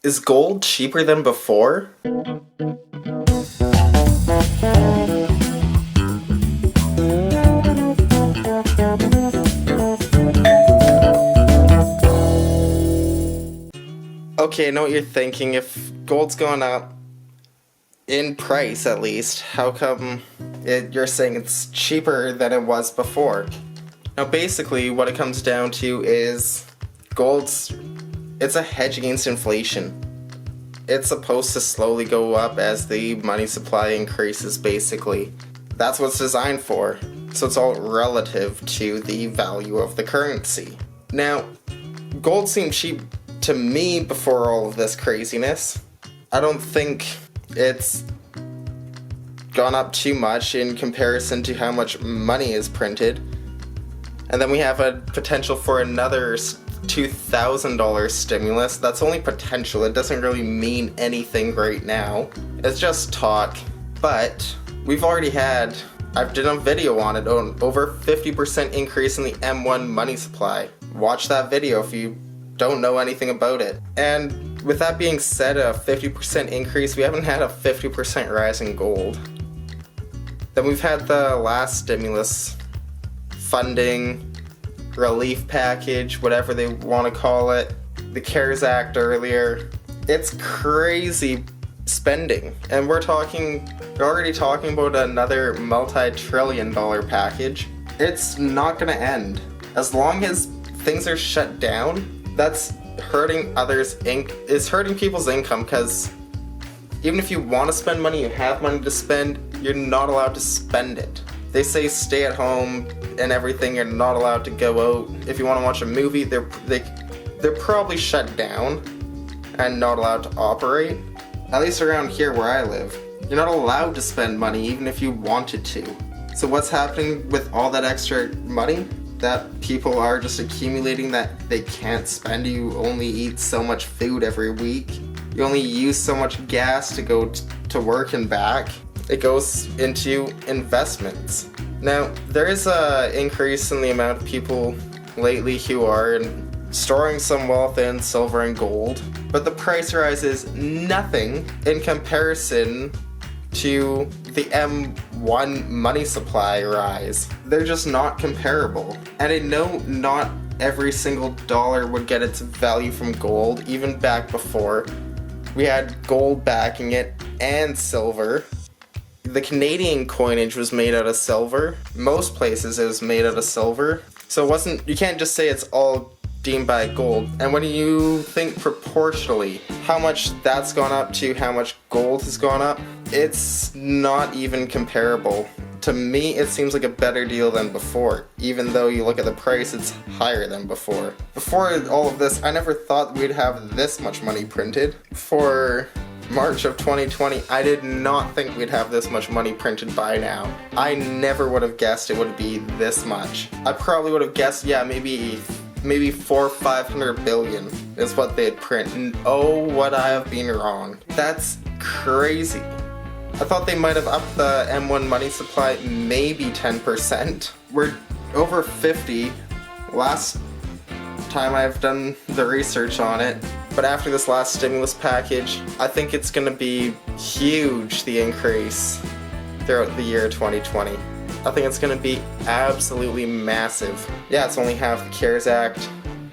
Is gold cheaper than before? Okay, I know what you're thinking. If gold's going up, in price at least, how come you're saying it's cheaper than it was before? Now basically what it comes down to is it's a hedge against inflation. It's supposed to slowly go up as the money supply increases, basically. That's what it's designed for. So it's all relative to the value of the currency. Now, gold seemed cheap to me before all of this craziness. I don't think it's gone up too much in comparison to how much money is printed. And then we have a potential for another $2,000 stimulus. That's only potential. It doesn't really mean anything right now. It's just talk. But we've already had, I've done a video on it, on over 50% increase in the M1 money supply. Watch that video if you don't know anything about it. And with that being said, a 50% increase, we haven't had a 50% rise in gold. Then we've had the last stimulus funding, relief package, whatever they want to call it, the CARES Act earlier. It's crazy spending, and we're already talking about another multi-trillion-dollar package. It's not gonna end. As long as things are shut down, that's hurting it's hurting people's income, because even if you want to spend money, you have money to spend, you're not allowed to spend it. They say stay at home and everything, you're not allowed to go out. If you want to watch a movie, they're probably shut down and not allowed to operate. At least around here where I live. You're not allowed to spend money even if you wanted to. So what's happening with all that extra money that people are just accumulating that they can't spend? You only eat so much food every week. You only use so much gas to go to work and back. It goes into investments. Now, there is an increase in the amount of people lately who are storing some wealth in silver and gold, but the price rise is nothing in comparison to the M1 money supply rise. They're just not comparable. And I know not every single dollar would get its value from gold, even back before. We had gold backing it and silver. The Canadian coinage was made out of silver. Most places it was made out of silver. So you can't just say it's all deemed by gold. And when you think proportionally how much that's gone up to how much gold has gone up, it's not even comparable. To me, it seems like a better deal than before, even though you look at the price, it's higher than before. Before all of this, I never thought we'd have this much money printed. For March of 2020, I did not think we'd have this much money printed by now. I never would have guessed it would be this much. I probably would have guessed, yeah, maybe 400 or 500 billion is what they'd print. And oh, what I have been wrong. That's crazy. I thought they might have upped the M1 money supply maybe 10%. We're over 50 last time I've done the research on it. But after this last stimulus package, I think it's going to be huge, the increase throughout the year 2020. I think it's going to be absolutely massive. Yeah, it's only half the CARES Act,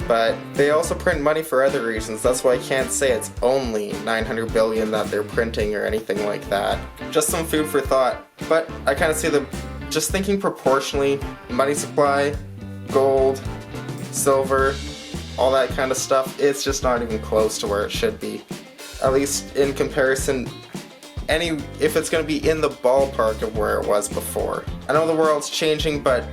but they also print money for other reasons. That's why I can't say it's only 900 billion that they're printing or anything like that. Just some food for thought. But I kind of see just thinking proportionally, money supply, gold, silver, all that kind of stuff, it's just not even close to where it should be. At least in comparison, if it's going to be in the ballpark of where it was before. I know the world's changing, but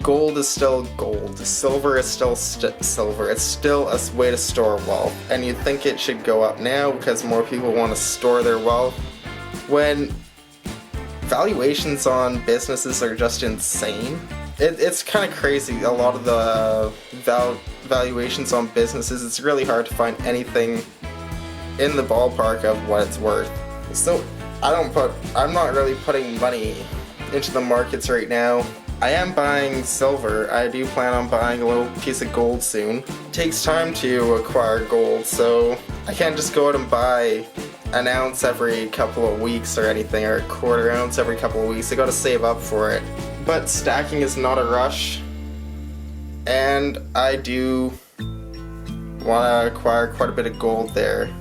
gold is still gold. Silver is still silver. It's still a way to store wealth. And you'd think it should go up now because more people want to store their wealth. When valuations on businesses are just insane. It's kind of crazy. A lot of the valuations on businesses, it's really hard to find anything in the ballpark of what it's worth. So I'm not really putting money into the markets right now. I am buying silver. I do plan on buying a little piece of gold soon. It takes time to acquire gold, so I can't just go out and buy an ounce every couple of weeks or anything, or a quarter ounce every couple of weeks. I gotta save up for it. But stacking is not a rush, and I do want to acquire quite a bit of gold there.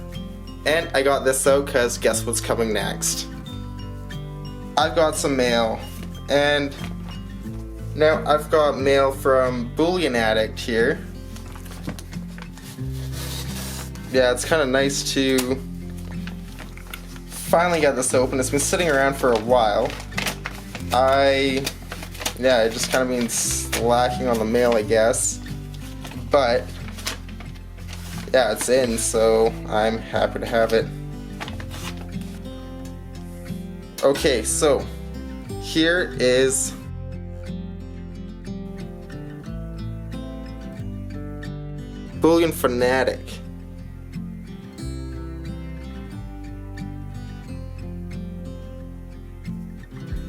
And I got this out because guess what's coming next? I've got some mail, and now I've got mail from Bullion Addict here. Yeah, it's kind of nice to finally get this open. It's been sitting around for a while. I just kind of been slacking on the mail, I guess. But yeah, it's in, so I'm happy to have it. Okay, so here is Bullion Fanatic.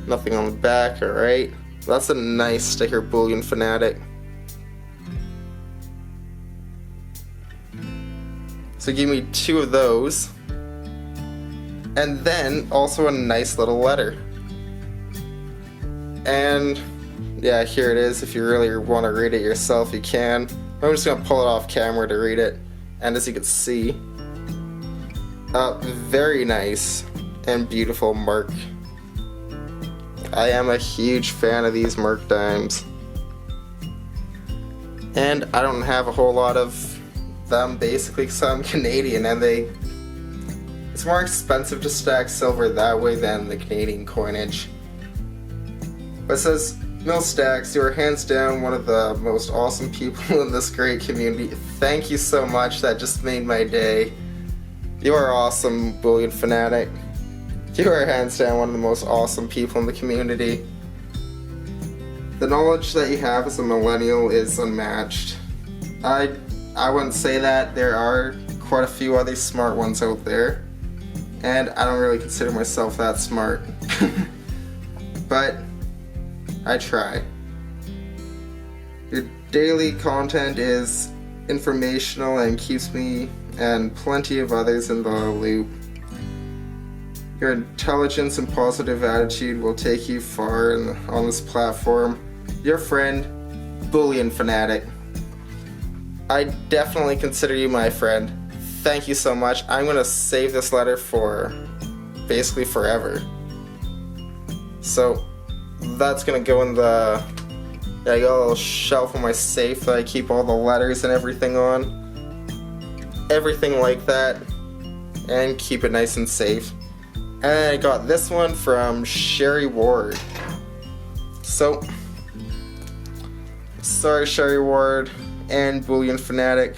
Nothing on the back, alright. That's a nice sticker, Bullion Fanatic. So give me 2 of those. And then also a nice little letter. And yeah, here it is. If you really want to read it yourself, you can. I'm just going to pull it off camera to read it. And as you can see, very nice and beautiful mark. I am a huge fan of these mark dimes. And I don't have a whole lot of them basically because I'm Canadian, and it's more expensive to stack silver that way than the Canadian coinage. But it says, Mill Stacks, you are hands down one of the most awesome people in this great community. Thank you so much, that just made my day. You are awesome, Bullion Fanatic. You are hands down one of the most awesome people in the community. The knowledge that you have as a millennial is unmatched. I wouldn't say that. There are quite a few other smart ones out there, and I don't really consider myself that smart. But I try. Your daily content is informational and keeps me and plenty of others in the loop. Your intelligence and positive attitude will take you far on this platform. Your friend, Bullion Fanatic. I definitely consider you my friend. Thank you so much. I'm going to save this letter for basically forever. So that's going to go in the... Yeah, I got a little shelf in my safe that I keep all the letters and everything on. Everything like that. And keep it nice and safe. And I got this one from Sherry Ward. So, sorry Sherry Ward and Bullion Fanatic.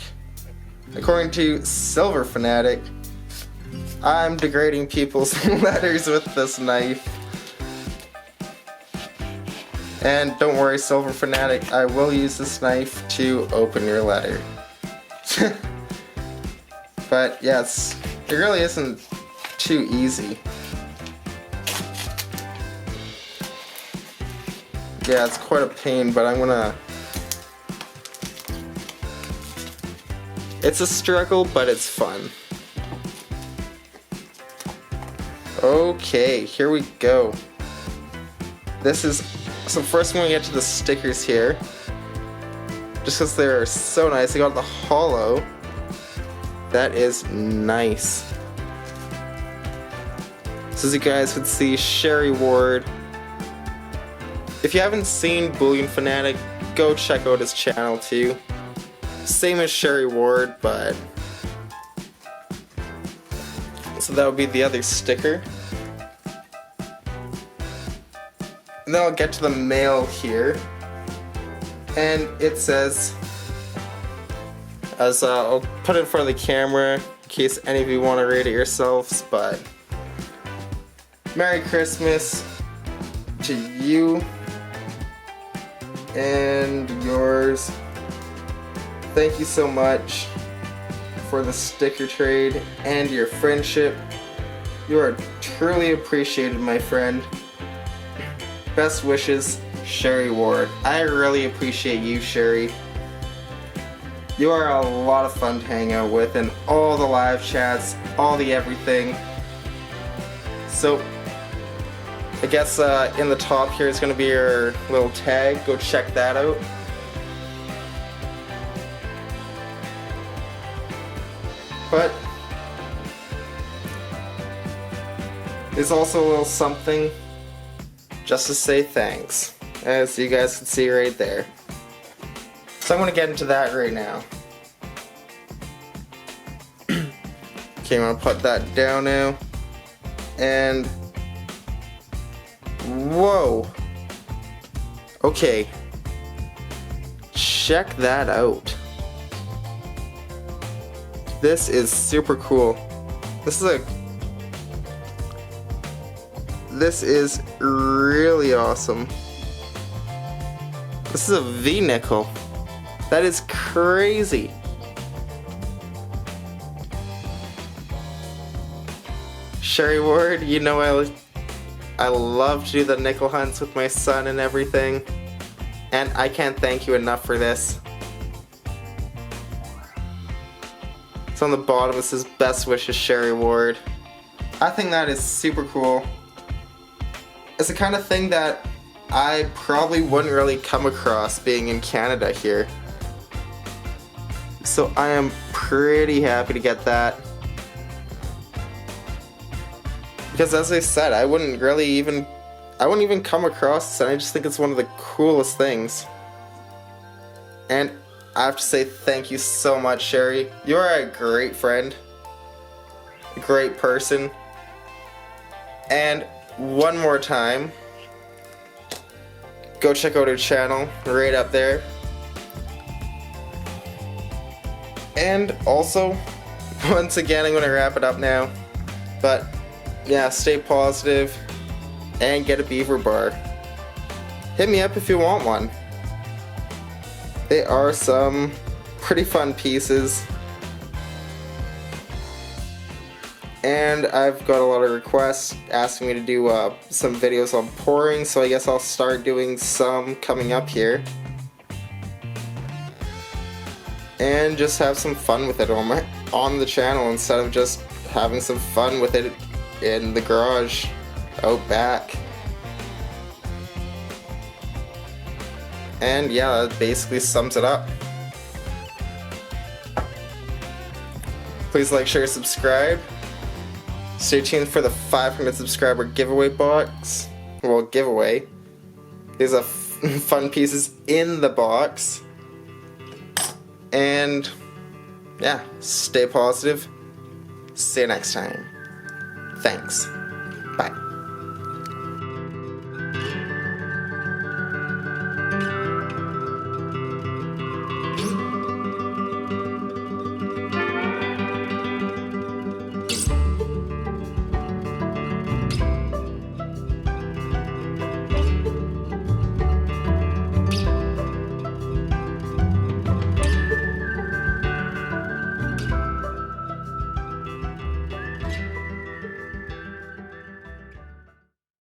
According to Silver Fanatic, I'm degrading people's letters with this knife. And don't worry, Silver Fanatic, I will use this knife to open your letter. But yeah, it really isn't too easy. Yeah, it's quite a pain, but I'm gonna... It's a struggle, but it's fun. Okay, here we go. So first I'm gonna get to the stickers here. Just because they're so nice. I got the hollow. That is nice. So as you guys can see, Sherry Ward. If you haven't seen Bullion Fanatic, go check out his channel too. Same as Sherry Ward, but... So that would be the other sticker. And then I'll get to the mail here. And it says... I'll put it in front of the camera in case any of you want to read it yourselves, but... Merry Christmas to you and yours. Thank you so much for the sticker trade and your friendship. You are truly appreciated, my friend. Best wishes, Sherry Ward. I really appreciate you, Sherry. You are a lot of fun to hang out with in all the live chats, all the everything. So, I guess in the top here is going to be your little tag. Go check that out. But there's also a little something just to say thanks, as you guys can see right there. So I'm going to get into that right now. Okay, I'm going to put that down now. And whoa. Okay. Check that out. This is super cool. This is really awesome. This is a V-nickel. That is crazy. Sherry Ward, you know I love to do the nickel hunts with my son and everything. And I can't thank you enough for this. It's on the bottom, it says best wishes Sherry Ward. I think that is super cool. It's the kind of thing that I probably wouldn't really come across being in Canada here. So I am pretty happy to get that. Because as I said, I wouldn't even come across this, and I just think it's one of the coolest things. And I have to say thank you so much, Sherry. You are a great friend, a great person. And one more time, go check out her channel right up there. And also, once again, I'm going to wrap it up now. But yeah, stay positive and get a beaver bar. Hit me up if you want one. They are some pretty fun pieces. And I've got a lot of requests asking me to do some videos on pouring, so I guess I'll start doing some coming up here. And just have some fun with it on the channel instead of just having some fun with it in the garage out back. And yeah, that basically sums it up. Please like, share, subscribe. Stay tuned for the 500 subscriber giveaway box. Well, giveaway. There's a fun pieces in the box. And yeah, stay positive. See you next time. Thanks. Bye.